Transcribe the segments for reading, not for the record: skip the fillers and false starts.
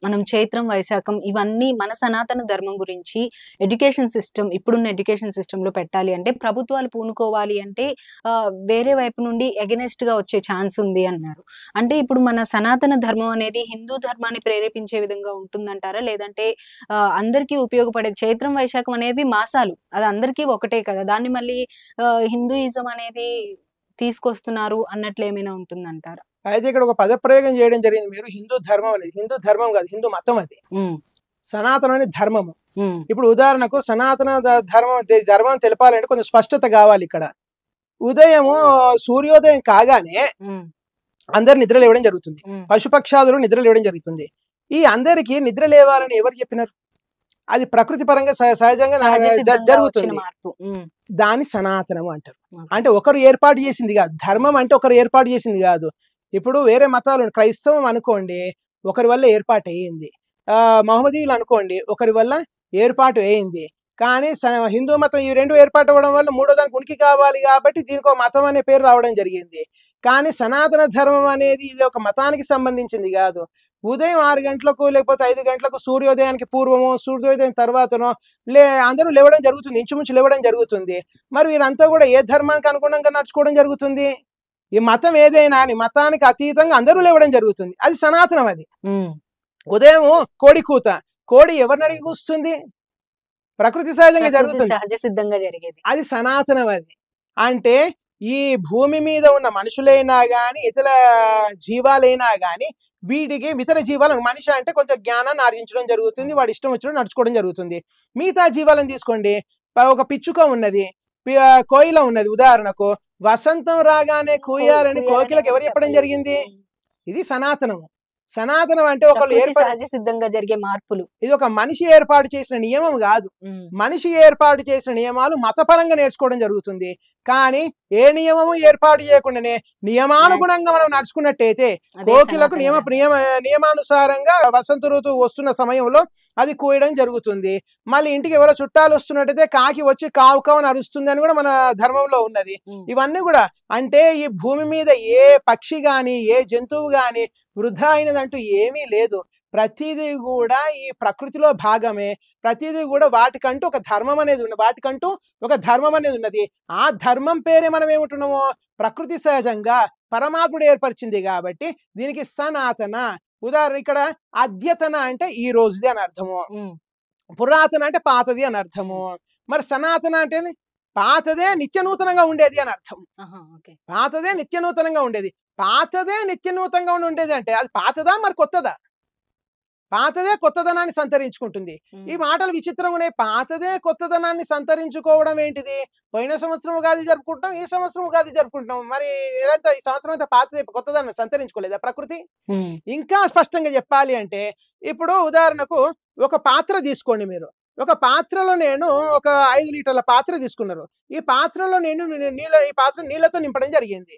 మనం చైత్రం, వైశాఖం ఇవన్నీ మన సనాతన ధర్మం గురించి ఎడ్యుకేషన్ సిస్టమ్ ఇప్పుడున్న ఎడ్యుకేషన్ సిస్టమ్‌లో పెట్టాలి అంటే ప్రభుత్వాలు పూనుకోవాలి అంటే వేరే వైపు నుండి ఎగనెస్ట్‌గా వచ్చే ఛాన్స్ ఉంది అన్నారు. అంటే ఇప్పుడు మన సనాతన ధర్మం అనేది హిందూ ధర్మాన్ని ప్రేరేపించే విధంగా ఉంటుందంటారా? లేదంటే అందరికీ ఉపయోగపడే చైత్రం, వైశాఖం అనేవి మాసాలు. అది అందరికీ ఒకటే కదా! దాన్ని మళ్ళీ హిందూయిజం అనేది తీసుకొస్తున్నారు అన్నట్లు ఏమైనా ఉంటుందంటారా? అయితే ఇక్కడ ఒక పదప్రయోగం చేయడం జరిగింది. మీరు హిందూ ధర్మం అనేది హిందూ ధర్మం కాదు, హిందూ మతం అది. సనాతనం అనేది ధర్మము. ఇప్పుడు ఉదాహరణకు సనాతన ధర్మం తెలపాలంటే కొంచెం స్పష్టత కావాలి. ఇక్కడ ఉదయము సూర్యోదయం కాగానే అందరు నిద్ర లేవడం జరుగుతుంది, పశుపక్షాదులు నిద్ర లేవడం జరుగుతుంది. ఈ అందరికి నిద్ర లేవాలని ఎవరు చెప్పినారు? అది ప్రకృతి పరంగా సహజంగా జరుగుతుంది. దాన్ని సనాతనము అంటారు. అంటే ఒకరు ఏర్పాటు చేసింది కాదు. ధర్మం అంటే ఒకరు ఏర్పాటు చేసింది కాదు. ఇప్పుడు వేరే మతాలు క్రైస్తవం అనుకోండి, ఒకరి వల్ల ఏర్పాటు అయ్యింది. మహమ్మదీయులు అనుకోండి, ఒకరి వల్ల ఏర్పాటు అయ్యింది. కానీ హిందూ మతం ఈ రెండు ఏర్పాటు అవ్వడం వల్ల మూడో దానికి ఉనికి కావాలి కాబట్టి దీనికి ఒక మతం అనే పేరు రావడం జరిగింది. కానీ సనాతన ధర్మం అనేది ఇది ఒక మతానికి సంబంధించింది కాదు. ఉదయం 6 గంటలకు లేకపోతే 5 గంటలకు సూర్యోదయానికి పూర్వమో సూర్యోదయం తర్వాతనో అందరూ లేవడం జరుగుతుంది, ఇంచుమించు లేవడం జరుగుతుంది. మరి వీరంతా కూడా ఏ ధర్మానికి అనుగుణంగా నడుచుకోవడం జరుగుతుంది? ఈ మతం ఏదైనా అని మతానికి అతీతంగా అందరూ లేవడం జరుగుతుంది. అది సనాతనం. అది ఉదయం కోడి కూత, కోడి ఎవరిని అడిగి కూస్తుంది? ప్రకృతి సహజంగా జరుగుతుంది, సహజ సిద్ధంగా జరిగేది. అది సనాతనం. అది అంటే ఈ భూమి మీద ఉన్న మనుషులైనా గాని ఇతర జీవాలైనా గాని వీటికి ఇతర జీవాలను మనిషి అంటే కొంచెం జ్ఞానాన్ని ఆర్జించడం జరుగుతుంది, వాడి ఇష్టం వచ్చినట్టు నడుచుకోవడం జరుగుతుంది. మిగతా జీవాలను తీసుకోండి, ఒక పిచ్చుక ఉన్నది, కోయిల ఉన్నది. ఉదాహరణకు వసంతం రాగానే కూయాలని కోకిలకు ఎవరు చెప్పడం జరిగింది? ఇది సనాతనము. సనాతనం అంటే ఒకళ్ళు సహజ సిద్ధంగా జరిగే మార్పులు. ఇది ఒక మనిషి ఏర్పాటు చేసిన నియమం కాదు. మనిషి ఏర్పాటు చేసిన నియమాలు మతపరంగా నేర్చుకోవడం జరుగుతుంది. కానీ ఏ నియమము ఏర్పాటు చేయకుండానే నియమానుగుణంగా మనం నడుచుకున్నట్టయితే కోకిలకు నియమానుసారంగా వసంత ఋతువు వస్తున్న సమయంలో అది కూయడం జరుగుతుంది. మళ్ళీ ఇంటికి ఎవరో చుట్టాలు వస్తున్నట్టయితే కాకి వచ్చి కావు కావు అని అరుస్తుంది అని కూడా మన ధర్మంలో ఉన్నది. ఇవన్నీ కూడా అంటే ఈ భూమి మీద ఏ పక్షి గాని ఏ జంతువు గాని వృధా అయినదంటూ ఏమీ లేదు. ప్రతిదీ కూడా ఈ ప్రకృతిలో భాగమే. ప్రతిదీ కూడా వాటికంటూ ఒక ధర్మం అనేది ఉన్నది. ఆ ధర్మం పేరే మనం ఏమంటున్నామో ప్రకృతి సహజంగా పరమాత్ముడు ఏర్పరిచింది కాబట్టి దీనికి సనాతన. ఉదాహరణ ఇక్కడ అద్యతన అంటే ఈ రోజుది అని అర్థము, పురాతన అంటే పాతది అని అర్థము. మరి సనాతన అంటే పాతదే నిత్య నూతనంగా ఉండేది అని అర్థం. పాతదే నిత్య నూతనంగా ఉండేది. పాతదే నిత్య నూతనంగా ఉండేది అంటే అది పాతదా మరి కొత్తదా? పాతదే కొత్తదనాన్ని సంతరించుకుంటుంది. ఈ మాటలు విచిత్రంగా ఉన్నాయి. పాతదే కొత్తదనాన్ని సంతరించుకోవడం ఏంటిది? పోయిన సంవత్సరం ఉగాది జరుపుకుంటాం, ఈ సంవత్సరం ఉగాది జరుపుకుంటాం. మరి ఈ సంవత్సరం అంతా పాతదే కొత్తదనాన్ని సంతరించుకోలేదా ప్రకృతి? ఇంకా స్పష్టంగా చెప్పాలి అంటే ఇప్పుడు ఉదాహరణకు ఒక పాత్ర తీసుకోండి. మీరు ఒక పాత్రలో నేను ఒక 5 లీటర్ల పాత్ర తీసుకున్నారు. ఈ పాత్రలో నేను నీళ్ళతో నింపడం జరిగింది.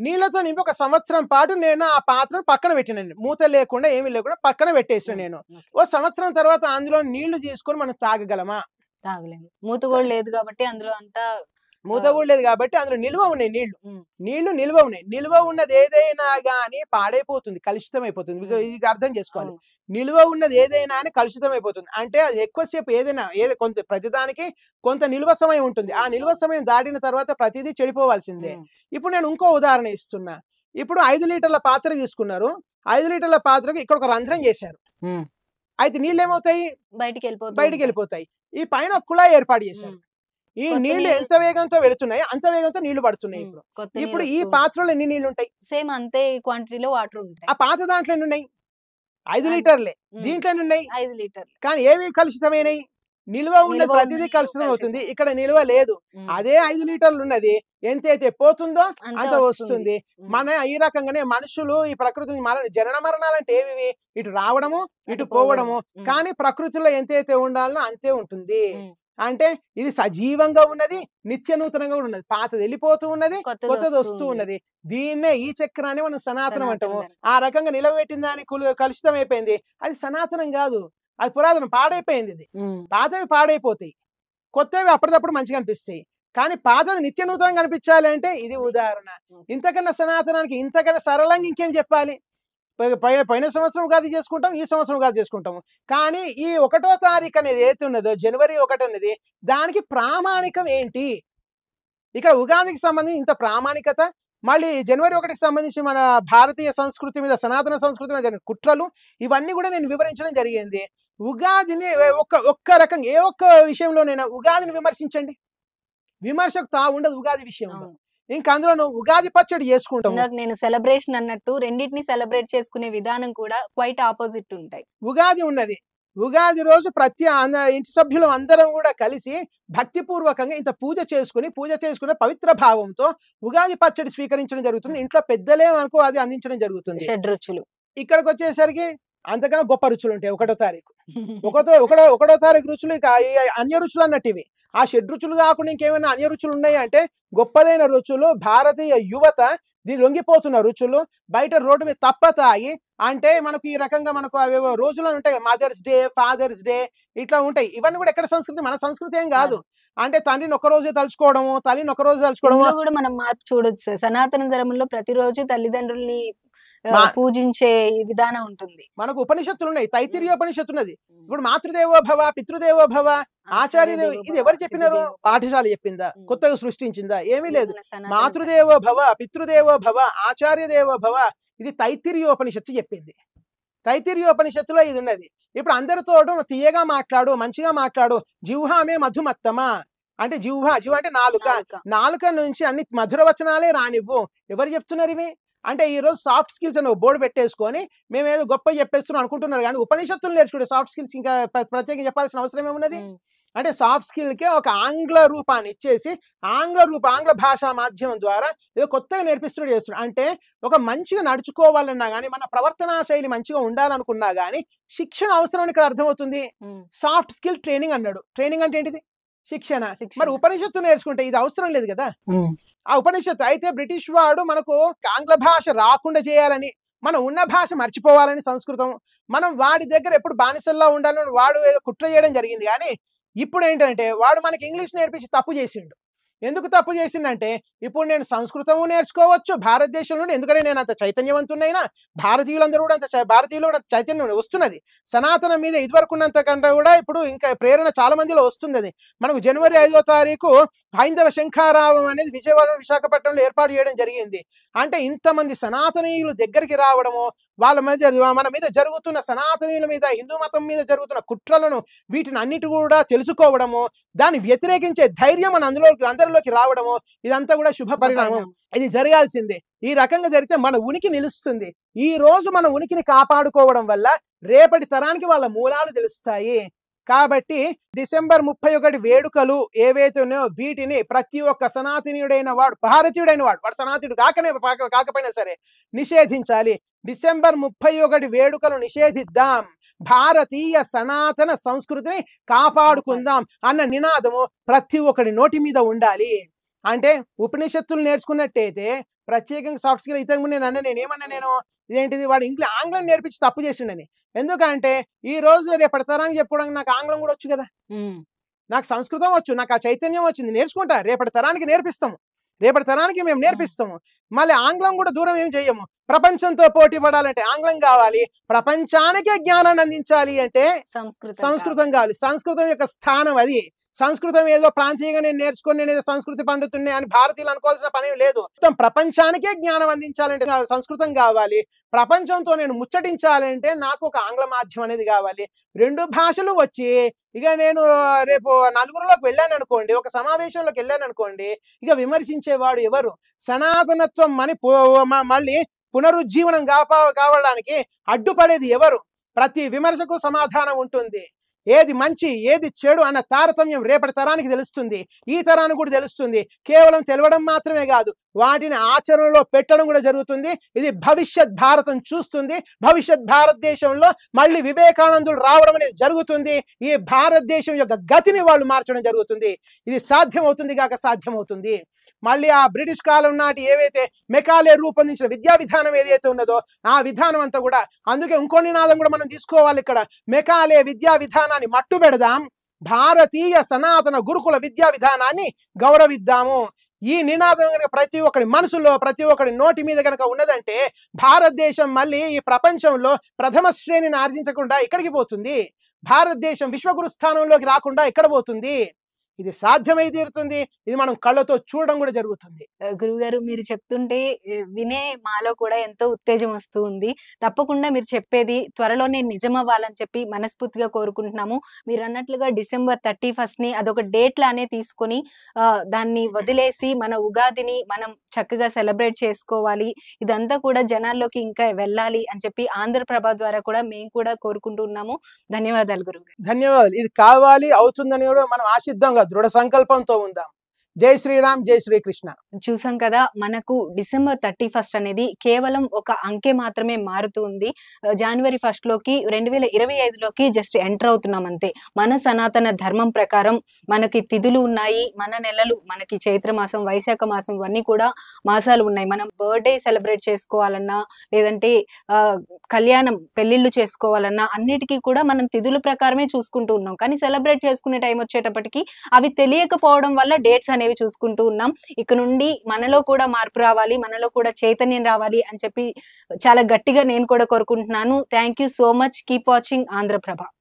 నీళ్ళతో నింపి ఒక సంవత్సరం పాటు నేను ఆ పాత్రను పక్కన పెట్టినండి. మూత లేకుండా ఏమీ లేకుండా పక్కన పెట్టేసిన నేను. ఓ సంవత్సరం తర్వాత అందులో నీళ్లు తీసుకొని మనం తాగగలమా? తాగలేము. మూత కూడా లేదు కాబట్టి అందులో అంతా నిల్వ ఉన్నాయి. నీళ్లు నిల్వ ఉన్నాయి. నిల్వ ఉన్నది ఏదైనా గానీ పాడైపోతుంది, కలుషితం అయిపోతుంది. ఇది అర్థం చేసుకోవాలి. నిల్వ ఉన్నది ఏదైనా అని కలుషితం అయిపోతుంది. అంటే అది ఎక్కువసేపు కొంత ప్రతిదానికి కొంత నిల్వ సమయం ఉంటుంది. ఆ నిల్వ సమయం దాటిన తర్వాత ప్రతిదీ చెడిపోవాల్సిందే. ఇప్పుడు నేను ఇంకో ఉదాహరణ ఇస్తున్నా. ఇప్పుడు 5 లీటర్ల పాత్ర తీసుకున్నారు. 5 లీటర్ల పాత్రకు ఇక్కడ ఒక రంధ్రం చేశారు. అయితే నీళ్ళు ఏమవుతాయి? బయటికి వెళ్ళిపోతాయి. ఈ పైన కుళాయి ఏర్పాటు చేశారు. ఈ నీళ్లు ఎంత వేగంతో వెళుతున్నాయి అంత వేగంతో నీళ్లు పడుతున్నాయి. ఇప్పుడు ఈ పాత్రలో ఎన్ని నీళ్లు ఉంటాయి? సేమ్ అంతే క్వాంటిటీలో వాటర్ ఉంటాయి. ఆ పాత దాంట్లో ఎన్ని ఉన్నాయి? 5 లీటర్లే. దీంట్లో ఎన్ని ఉన్నాయి? 5 లీటర్లు. కానీ ఏవి కలుషితమైనవి? నిల్వ ఉన్నది ప్రతిదీ కలుషితం అవుతుంది. ఇక్కడ నిల్వ లేదు. అదే 5 లీటర్లు ఉన్నది ఎంతైతే పోతుందో అంత వస్తుంది. మన ఈ రకంగానే మనుషులు ఈ ప్రకృతిని జనన మరణాలు అంటే ఏవి? ఇటు రావడము ఇటు పోవడము. కానీ ప్రకృతిలో ఎంతైతే ఉండాలనో అంతే ఉంటుంది. అంటే ఇది సజీవంగా ఉన్నది, నిత్య నూతనంగా ఉన్నది. పాతది వెళ్ళిపోతూ ఉన్నది, కొత్తది వస్తూ ఉన్నది. దీన్నే ఈ చక్రాన్ని మనం సనాతనం అంటాము. ఆ రకంగా నిలబెట్టిన దానికి కలుషితం అయిపోయింది. అది సనాతనం కాదు, అది పురాతనం. పాడైపోయింది. ఇది పాతవి పాడైపోతాయి, కొత్తవి అప్పటికప్పుడు మంచిగా అనిపిస్తాయి. కానీ పాతది నిత్య నూతనంగా కనిపించాలి అంటే ఇది ఉదాహరణ. ఇంతకన్నా సనాతనానికి ఇంతకన్నా సరళంగా ఇంకేం చెప్పాలి? పోయిన సంవత్సరం ఉగాది చేసుకుంటాం, ఈ సంవత్సరం ఉగాది చేసుకుంటాము. కానీ ఈ 1వ తారీఖు అనేది ఏది ఉన్నదో జనవరి 1 అనేది దానికి ప్రామాణికం ఏంటి? ఇక్కడ ఉగాదికి సంబంధించి ఇంత ప్రామాణికత, మళ్ళీ జనవరి 1కి సంబంధించి మన భారతీయ సంస్కృతి మీద, సనాతన సంస్కృతి మీద జరిగిన కుట్రలు ఇవన్నీ కూడా నేను వివరించడం జరిగింది. ఉగాదిని ఒక్క రకంగా ఏ ఒక్క విషయంలోనైనా ఉగాదిని విమర్శించండి, విమర్శకు తా ఉండదు ఉగాది విషయంలో. ఇంకా అందులో ఉగాది పచ్చడి చేసుకుంటాం. నేను సెలబ్రేషన్ అన్నట్టు రెండింటిని సెలబ్రేట్ చేసుకునే విధానం కూడా క్వైట్ ఆపోజిట్ ఉంటాయి. ఉగాది ఉన్నది, ఉగాది రోజు ప్రతి ఇంటి సభ్యులు అందరం కూడా కలిసి భక్తిపూర్వకంగా ఇంత పూజ చేసుకుని పవిత్ర భావంతో ఉగాది పచ్చడి స్వీకరించడం జరుగుతుంది. ఇంట్లో పెద్దలే మనకు అది అందించడం జరుగుతుంది. షడ్రుచులు. ఇక్కడికి వచ్చేసరికి అంతకన్నా గొప్ప రుచులు ఉంటాయి. 1వ తారీఖు 1వ తారీఖు రుచులు ఇక అన్య రుచులు అన్నట్టు ఇవి. ఆ షడ్రుచులు కాకుండా ఇంకేమైనా అన్య రుచులు ఉన్నాయి అంటే గొప్పదైన రుచులు, భారతీయ యువత దీని లొంగిపోతున్న రుచులు, బయట రోడ్డు మీద తప్పతాయి అంటే మనకు ఈ రకంగా మనకు అవేవో రోజులు ఉంటాయి, మదర్స్ డే, ఫాదర్స్ డే ఇట్లా ఉంటాయి. ఇవన్నీ కూడా ఎక్కడ సంస్కృతి? మన సంస్కృతి ఏం కాదు. అంటే తండ్రిని ఒక్కరోజే తలుచుకోవడము, తల్లిని ఒక్కరోజు తలుచుకోవడము కూడా మనం మార్పు చూడొచ్చు. సనాతన ధర్మంలో ప్రతిరోజు తల్లిదండ్రుల్ని పూజించే విధానం ఉంటుంది. మనకు ఉపనిషత్తులు ఉన్నాయి, తైత్తిరీయోపనిషత్తు ఉన్నది. ఇప్పుడు మాతృదేవో భవ, పితృదేవో భవ, ఆచార్యదేవ, ఇది ఎవరు చెప్పినారు? పాఠశాల చెప్పిందా? కొత్తగా సృష్టించిందా? ఏమీ లేదు. మాతృదేవో భవ, పితృదేవో భవ, ఆచార్యదేవో భవ, ఇది తైత్తిరీయోపనిషత్తు చెప్పింది. తైత్తిరీయోపనిషత్తులో ఇది ఉన్నది. ఇప్పుడు అందరితోడు తీయగా మాట్లాడు, మంచిగా మాట్లాడు. జిహ్వామే మధుమత్తమా అంటే జిహ్వ అంటే నాలుక నుంచి అన్ని మధుర వచనాలే రానివ్వు. ఎవరు చెప్తున్నారు ఇవి? అంటే ఈ రోజు సాఫ్ట్ స్కిల్స్ అని బోర్డు పెట్టేసుకొని మేమేదో గొప్ప చెప్పేస్తున్నాం అనుకుంటున్నారు. కానీ ఉపనిషత్తులు నేర్చుకుంటే సాఫ్ట్ స్కిల్స్ ఇంకా ప్రత్యేకంగా చెప్పాల్సిన అవసరం ఏమున్నది? అంటే సాఫ్ట్ స్కిల్కే ఒక ఆంగ్ల రూపాన్ని ఇచ్చేసి ఆంగ్ల భాషా మాధ్యమం ద్వారా ఏదో కొత్తగా నేర్పిస్తున్నాడు, చేస్తున్నాడు. అంటే ఒక మంచిగా నడుచుకోవాలన్నా కానీ, మన ప్రవర్తనా శైలి మంచిగా ఉండాలనుకున్నా కానీ శిక్షణ అవసరం ఇక్కడ అర్థమవుతుంది. సాఫ్ట్ స్కిల్ ట్రైనింగ్ అన్నాడు. ట్రైనింగ్ అంటే ఏంటిది? శిక్షణ. మరి ఉపనిషత్తు నేర్చుకుంటే ఇది అవసరం లేదు కదా. ఆ ఉపనిషత్తు అయితే బ్రిటిష్ వాడు మనకు ఆంగ్ల భాష రాకుండా చేయాలని, మనం ఉన్న భాష మర్చిపోవాలని సంస్కృతం, మనం వాడి దగ్గర ఎప్పుడు బానిసల్లా ఉండాలని వాడు ఏదో కుట్ర చేయడం జరిగింది. కానీ ఇప్పుడు ఏంటంటే వాడు మనకి ఇంగ్లీష్ నేర్పించి తప్పు చేసిండు. ఎందుకు తప్పు చేసిండంటే ఇప్పుడు నేను సంస్కృతము నేర్చుకోవచ్చు భారతదేశంలో, ఎందుకంటే నేను అంత చైతన్యవంతున్నైనా, భారతీయులందరూ కూడా భారతీయులు కూడా చైతన్యం వస్తున్నది. సనాతనం మీద ఇదివరకు ఉన్నంత కంటే కూడా ఇప్పుడు ఇంకా ప్రేరణ చాలా మందిలో వస్తుంది. అది మనకు జనవరి 5వ తారీఖు హైందవ శంఖారావం అనేది విజయవాడ, విశాఖపట్నంలో ఏర్పాటు చేయడం జరిగింది. అంటే ఇంతమంది సనాతనీయులు దగ్గరికి రావడము, వాళ్ళ మధ్య మన మీద జరుగుతున్న సనాతనీయుల మీద, హిందూ మతం మీద జరుగుతున్న కుట్రలను వీటిని అన్నిటి కూడా తెలుసుకోవడము, దాన్ని వ్యతిరేకించే ధైర్యం మన అందరిలోకి రావడము, ఇదంతా కూడా శుభ పరిణామం. ఇది జరగాల్సిందే. ఈ రకంగా జరిగితే మన ఉనికి నిలుస్తుంది. ఈ రోజు మన ఉనికిని కాపాడుకోవడం వల్ల రేపటి తరానికి వాళ్ళ మూలాలు తెలుస్తాయి. కాబట్టి డిసెంబర్ 31 వేడుకలు ఏవైతే ఉన్నాయో వీటిని ప్రతి ఒక్క సనాతనీయుడైన వాడు, భారతీయుడైన వాడు సనాతనుడు కాకపోయినా సరే నిషేధించాలి. డిసెంబర్ 31 వేడుకలు నిషేధిద్దాం, భారతీయ సనాతన సంస్కృతిని కాపాడుకుందాం అన్న నినాదము ప్రతి ఒక్కడి నోటి మీద ఉండాలి. అంటే ఉపనిషత్తులు నేర్చుకున్నట్టయితే ప్రత్యేకంగా సాఫ్ట్ స్కిల్ ఇంతకు నేనేమన్నా ఇదేంటిది వాడు ఆంగ్లం నేర్పించి తప్పు చేసిండని. ఎందుకంటే ఈ రోజు రేపటి తరానికి చెప్పుకోవడానికి నాకు ఆంగ్లం కూడా వచ్చు కదా, నాకు సంస్కృతం వచ్చు, నాకు ఆ చైతన్యం వచ్చింది, నేర్చుకుంటా, రేపటి తరానికి నేర్పిస్తాము, రేపటి తరానికి మేము నేర్పిస్తాము. మళ్ళీ ఆంగ్లం కూడా దూరం ఏం చెయ్యము. ప్రపంచంతో పోటీ పడాలంటే ఆంగ్లం కావాలి, ప్రపంచానికే జ్ఞానాన్ని అందించాలి అంటే సంస్కృతం కావాలి. సంస్కృతం యొక్క స్థానం అది. సంస్కృతం ఏదో ప్రాంతీయంగా నేను నేర్చుకొని నేను ఏదో సంస్కృతి పండితుడిని అని భారతీయులు అనుకోవాల్సిన పని లేదు. మొత్తం ప్రపంచానికే జ్ఞానం అందించాలంటే సంస్కృతం కావాలి. ప్రపంచంతో నేను ముచ్చటించాలంటే నాకు ఒక ఆంగ్ల మాధ్యమం అనేది కావాలి. 2 భాషలు వచ్చి ఇక నేను రేపు నలుగురిలోకి వెళ్ళాను అనుకోండి, ఒక సమావేశంలోకి వెళ్ళాను అనుకోండి, ఇక విమర్శించేవాడు ఎవరు? సనాతనత్వం మళ్ళీ పునరుజ్జీవనం కావడానికి అడ్డుపడేది ఎవరు? ప్రతి విమర్శకు సమాధానం ఉంటుంది. ఏది మంచి ఏది చెడు అన్న తారతమ్యం రేపటి తరానికి తెలుస్తుంది, ఈ తరానికి కూడా తెలుస్తుంది. కేవలం తెలవడం మాత్రమే కాదు, వాటిని ఆచరణలో పెట్టడం కూడా జరుగుతుంది. ఇది భవిష్యత్ భారతం చూస్తుంది. భవిష్యత్ భారతదేశంలో మళ్ళీ వివేకానందులు రావడం అనేది జరుగుతుంది. ఈ భారతదేశం యొక్క గతిని వాళ్ళు మార్చడం జరుగుతుంది. ఇది సాధ్యమవుతుంది కాక సాధ్యమవుతుంది. మళ్ళీ ఆ బ్రిటిష్ కాలం నాటి ఏవైతే మెకాలే రూపొందించిన విద్యా విధానం ఏదైతే ఉన్నదో ఆ విధానం అంతా కూడా, అందుకే ఇంకో నినాదం కూడా మనం తీసుకోవాలి ఇక్కడ. మెకాలే విద్యా విధానాన్ని మట్టు పెడదాం, భారతీయ సనాతన గురుకుల విద్యా విధానాన్ని గౌరవిద్దాము. ఈ నినాదం కనుక ప్రతి ఒక్కరి మనసులో, ప్రతి ఒక్కరి నోటి మీద కనుక ఉన్నదంటే భారతదేశం మళ్ళీ ఈ ప్రపంచంలో ప్రథమ శ్రేణిని ఆర్జించకుండా ఎక్కడికి పోతుంది? భారతదేశం విశ్వగురు స్థానంలోకి రాకుండా ఎక్కడ పోతుంది? ఇది సాధ్యమై తీరుతుంది. ఇది మనం కళ్ళతో చూడడం కూడా జరుగుతుంది. గురుగారు మీరు చెప్తుంటే వినే మాలో కూడా ఎంతో ఉత్తేజం వస్తూ ఉంది. తప్పకుండా మీరు చెప్పేది త్వరలోనే నిజమవ్వాలని చెప్పి మనస్ఫూర్తిగా కోరుకుంటున్నాము. మీరు అన్నట్లుగా December 31ని అదొక డేట్ లానే తీసుకొని దాన్ని వదిలేసి మన ఉగాదిని మనం చక్కగా సెలబ్రేట్ చేసుకోవాలి. ఇదంతా కూడా జనాల్లోకి ఇంకా వెళ్ళాలి అని చెప్పి ఆంధ్రప్రభ ద్వారా కూడా మేము కూడా కోరుకుంటున్నాము. ధన్యవాదాలు గురుగారు. ధన్యవాదాలు. ఇది కావాలి, అవుతుందని కూడా మనం ఆశిద్దాం, దృఢ సంకల్పంతో ఉందాం. జై శ్రీరామ్, జై శ్రీకృష్ణ. చూసాం కదా, మనకు December 31 అనేది కేవలం ఒక అంకె మాత్రమే మారుతూ ఉంది. January 1 లోకి 2025లోకి జస్ట్ ఎంటర్ అవుతున్నాం అంతే. మన సనాతన ధర్మం ప్రకారం మనకి తిథులు ఉన్నాయి, మన నెలలు, మనకి చైత్ర మాసం, వైశాఖ మాసం, ఇవన్నీ కూడా మాసాలు ఉన్నాయి. మనం బర్త్డే సెలబ్రేట్ చేసుకోవాలన్నా, లేదంటే కళ్యాణం పెళ్లిళ్ళు చేసుకోవాలన్నా అన్నిటికీ కూడా మనం తిథుల ప్రకారమే చూసుకుంటూ ఉన్నాం. కానీ సెలబ్రేట్ చేసుకునే టైం వచ్చేటప్పటికి అవి తెలియకపోవడం వల్ల డేట్స్ అనేవి చూసుకుంటూ ఉన్నాం. ఇక నుండి మనలో కూడా మార్పు రావాలి, మనలో కూడా చైతన్యం రావాలి అని చెప్పి చాలా గట్టిగా నేను కూడా కోరుకుంటున్నాను. Thank you so much. Keep watching Andhraprabha.